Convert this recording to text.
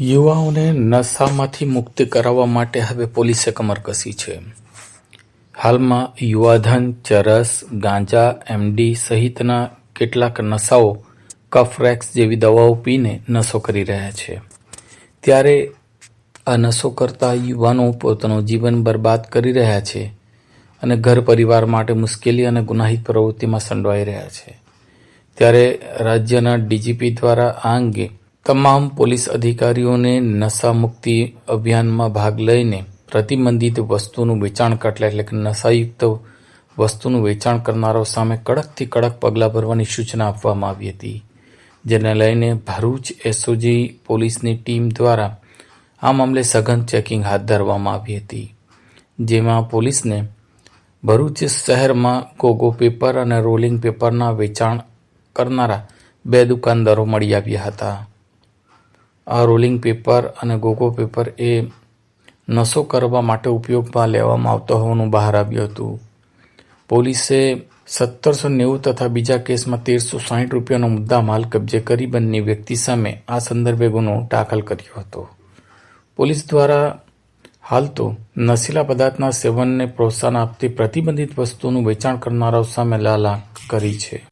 યુવાઓને નશામાંથી મુક્ત કરાવવા માટે હવે પોલીસે કમર કસી છે. હાલમાં યુવાધન ચરસ, ગાંજા, એમડી સહિતના કેટલાક નશાઓ કફરેક્સ જેવી દવાઓ પીને નશો કરી રહ્યા છે. ત્યારે આ નશો કરતા યુવાનો પોતાનું જીવન બરબાદ કરી રહ્યા છે અને ઘર પરિવાર માટે મુશ્કેલી અને ગુનાહિત પ્રવૃત્તિમાં સંડોવાઈ રહ્યા છે. ત્યારે રાજ્યના ડીજીપી દ્વારા આ અંગે તમામ પોલીસ અધિકારીઓને નશા મુક્તિ અભિયાનમાં ભાગ લઈને પ્રતિબંધિત વસ્તુનું વેચાણ કરતા એટલે કે નશાયુક્ત વસ્તુનું વેચાણ કરનારાઓ સામે કડકથી કડક પગલાં ભરવાની સૂચના આપવામાં આવી હતી. જેને લઈને ભરૂચ એસઓજી પોલીસની ટીમ દ્વારા આ મામલે સઘન ચેકિંગ હાથ ધરવામાં આવી હતી. જેમાં પોલીસને ભરૂચ શહેરમાં ગોગો પેપર અને રોલિંગ પેપરના વેચાણ કરનારા 2 દુકાનદારો મળી આવ્યા હતા. આ રોલિંગ પેપર અને ગોગો પેપર એ નશો કરવા માટે ઉપયોગમાં લેવામાં આવતો હોવાનું બહાર આવ્યું હતું. પોલીસે 1790 તથા બીજા કેસમાં 1360 રૂપિયાનો મુદ્દામાલ કબજે કરી બંને વ્યક્તિ સામે આ સંદર્ભે ગુનો દાખલ કર્યો હતો. પોલીસ દ્વારા હાલ તો નશીલા પદાર્થના સેવનને પ્રોત્સાહન આપતી પ્રતિબંધિત વસ્તુનું વેચાણ કરનારાઓ સામે લાલા કરી છે.